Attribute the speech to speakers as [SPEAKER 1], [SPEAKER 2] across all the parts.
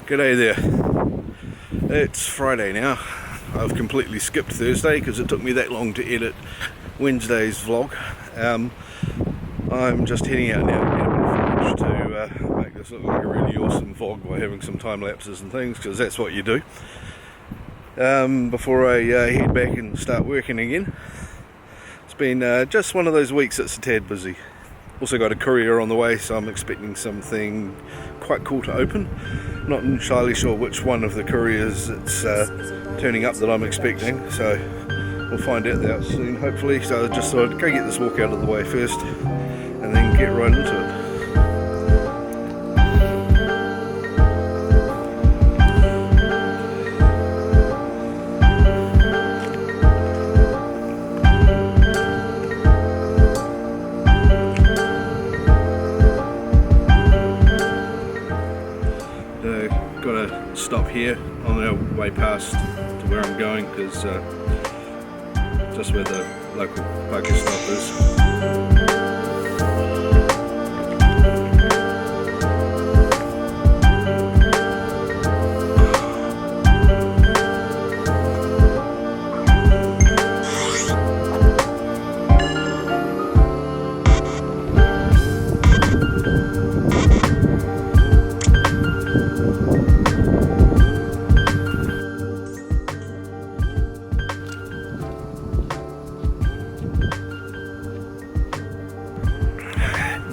[SPEAKER 1] G'day there. It's Friday now. I've completely skipped Thursday because it took me that long to edit Wednesday's vlog. I'm just heading out now to get a bit of footage to make this look like a really awesome vlog by having some time lapses and things, because that's what you do. Before I head back and start working again. It's been just one of those weeks that's a tad busy. Also got a courier on the way, so I'm expecting something quite cool to open. Not entirely sure which one of the couriers it's turning up that I'm expecting, so we'll find out that soon hopefully. So I just thought I'd go get this walk out of the way first and then get right into it. Gotta stop here on our way past to where I'm going, because just where the local poker stop is.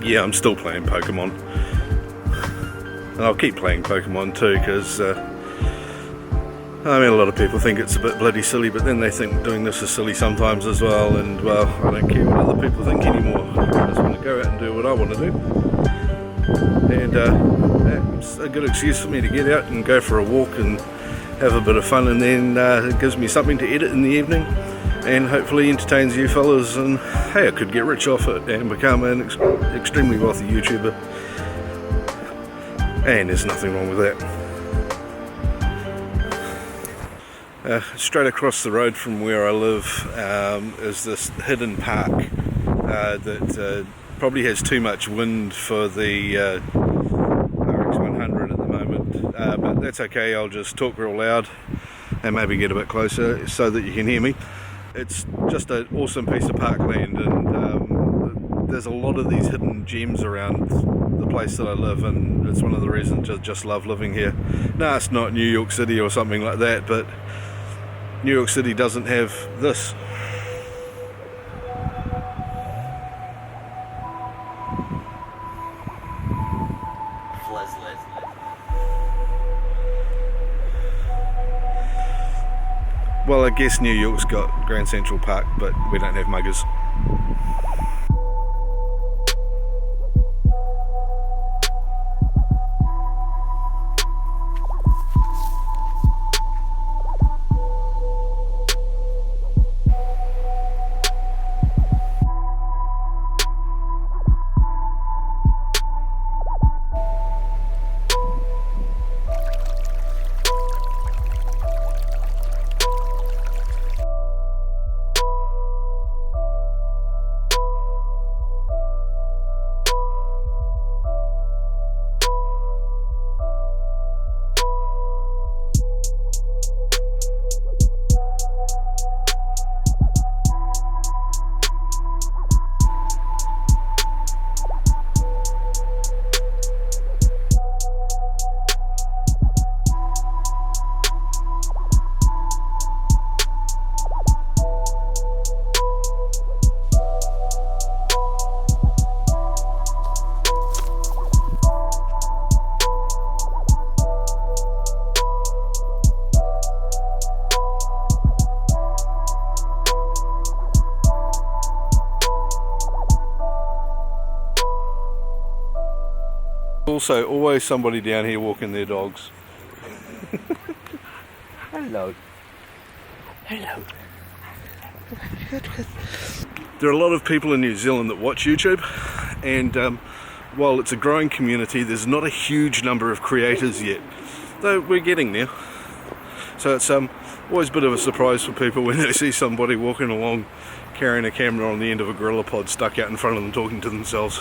[SPEAKER 1] Yeah, I'm still playing Pokemon, and I'll keep playing Pokemon too, because I mean, a lot of people think it's a bit bloody silly, but then they think doing this is silly sometimes as well, and well, I don't care what other people think anymore. I just want to go out and do what I want to do, and it's a good excuse for me to get out and go for a walk and have a bit of fun, and then it gives me something to edit in the evening and hopefully entertains you fellas, and hey, I could get rich off it and become an extremely wealthy YouTuber, and there's nothing wrong with that. Straight across the road from where I live is this hidden park that probably has too much wind for the RX100 at the moment, but that's okay. I'll just talk real loud and maybe get a bit closer so that you can hear me. It's just an awesome piece of parkland, and there's a lot of these hidden gems around the place that I live, and it's one of the reasons I just love living here. No, it's not New York City or something like that, but New York City doesn't have this. Well, I guess New York's got Grand Central Park, but we don't have muggers. Also, always somebody down here walking their dogs. Hello. Hello. There are a lot of people in New Zealand that watch YouTube, and while it's a growing community, there's not a huge number of creators yet, though we're getting there. So it's always a bit of a surprise for people when they see somebody walking along carrying a camera on the end of a gorilla pod stuck out in front of them talking to themselves.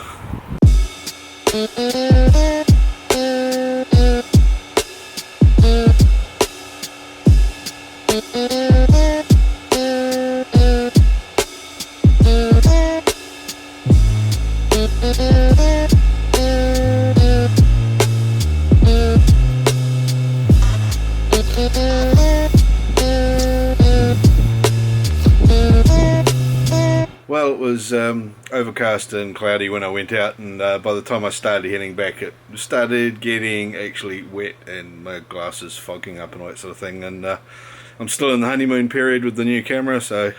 [SPEAKER 1] Well, it was overcast and cloudy when I went out, and by the time I started heading back, it started getting actually wet and my glasses fogging up and all that sort of thing. And I'm still in the honeymoon period with the new camera, so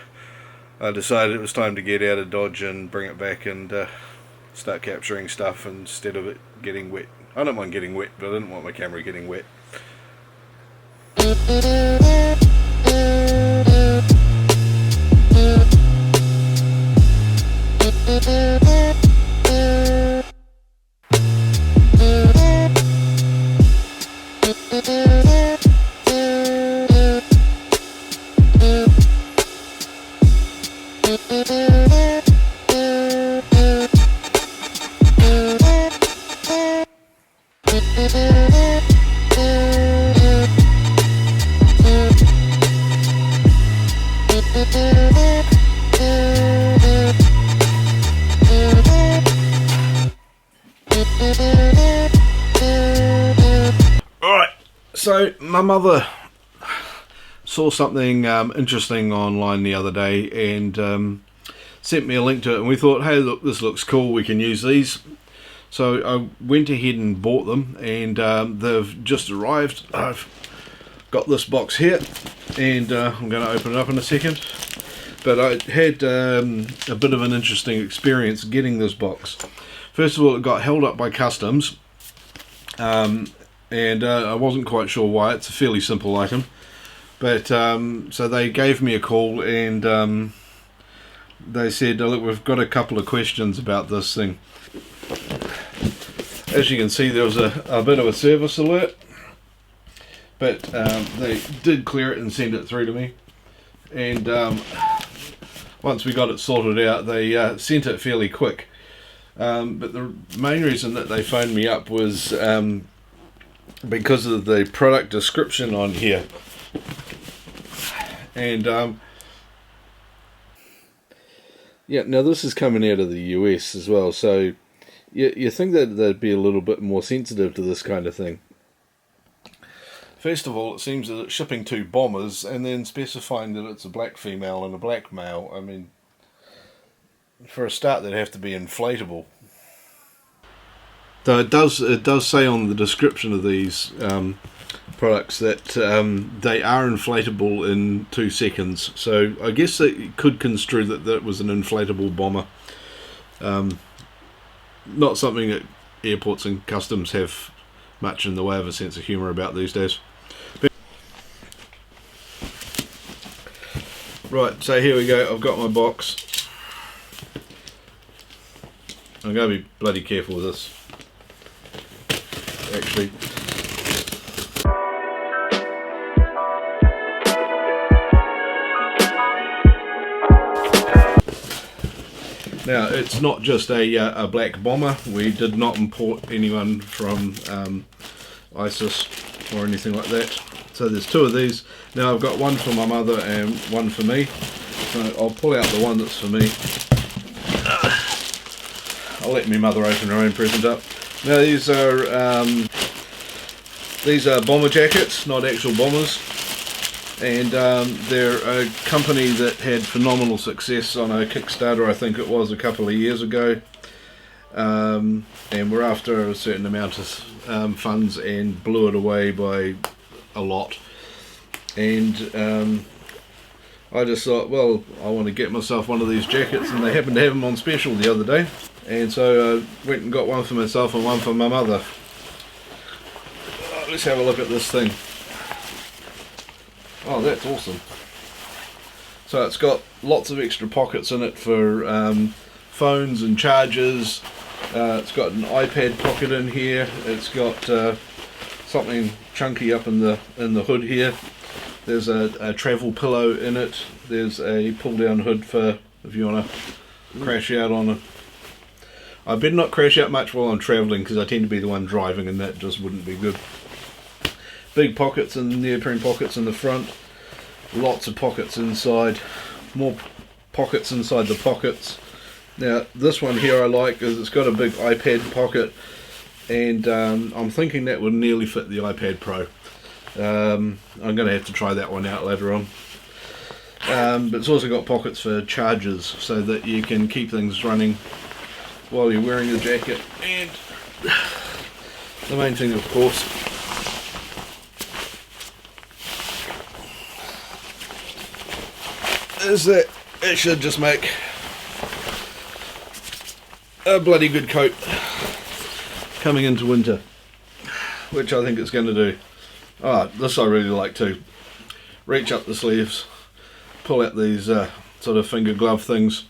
[SPEAKER 1] I decided it was time to get out of Dodge and bring it back and start capturing stuff instead of it getting wet. I don't mind getting wet, but I didn't want my camera getting wet. Alright, so my mother saw something interesting online the other day and sent me a link to it, and we thought, hey, look, this looks cool, we can use these. So I went ahead and bought them, and they've just arrived. I've got this box here, and I'm going to open it up in a second. But I had a bit of an interesting experience getting this box. First of all, it got held up by customs, and I wasn't quite sure why. It's a fairly simple item. But so they gave me a call, and they said, look, we've got a couple of questions about this thing. As you can see, there was a bit of a service alert, but they did clear it and send it through to me. And once we got it sorted out, they sent it fairly quick. But the main reason that they phoned me up was because of the product description on here. And yeah, now this is coming out of the US as well, so you think that they'd be a little bit more sensitive to this kind of thing. First of all, it seems that it's shipping 2 bombers and then specifying that it's a black female and a black male. I mean, for a start, they'd have to be inflatable. Though it does say on the description of these products that they are inflatable in 2 seconds. So I guess it could construe that that was an inflatable bomber. Not something that airports and customs have much in the way of a sense of humour about these days. Right, so here we go. I've got my box. I'm going to be bloody careful with this, actually. Now, it's not just a black bomber. We did not import anyone from ISIS or anything like that. So there's 2 of these. Now I've got one for my mother and one for me. So I'll pull out the one that's for me. I'll let my mother open her own present up. Now these are bomber jackets, not actual bombers. And they're a company that had phenomenal success on a Kickstarter, I think it was, a couple of years ago. And we're after a certain amount of funds and blew it away by a lot. And I just thought, well, I want to get myself one of these jackets, and they happened to have them on special the other day. And so I went and got one for myself and one for my mother. Let's have a look at this thing. Oh, that's awesome. So it's got lots of extra pockets in it for phones and chargers. It's got an iPad pocket in here. It's got something chunky up in the hood here. There's a travel pillow in it. There's a pull down hood for if you want to crash out on it. I better not crash out much while I'm travelling, because I tend to be the one driving, and that just wouldn't be good. Big pockets and neoprene pockets in the front. Lots of pockets inside, more pockets inside the pockets. Now this one here I like because it's got a big iPad pocket, and I'm thinking that would nearly fit the iPad Pro. I'm going to have to try that one out later on. But it's also got pockets for chargers so that you can keep things running while you're wearing the jacket. And the main thing, of course, is that it should just make a bloody good coat coming into winter, which I think it's going to do. This I really like too. Reach up the sleeves, pull out these sort of finger glove things,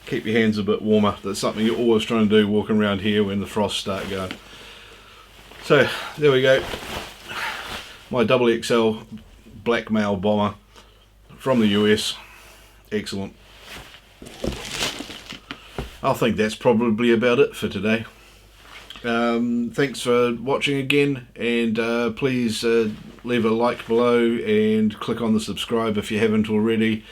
[SPEAKER 1] keep your hands a bit warmer. That's something you're always trying to do walking around here when the frosts start going. So there we go, my XXL blackmail bomber from the US. Excellent. I think that's probably about it for today. Thanks for watching again, and please leave a like below and click on the subscribe if you haven't already.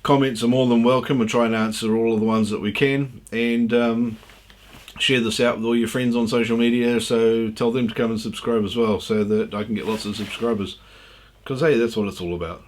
[SPEAKER 1] Comments are more than welcome. We'll try and answer all of the ones that we can, and share this out with all your friends on social media, so tell them to come and subscribe as well, so that I can get lots of subscribers, because hey, that's what it's all about.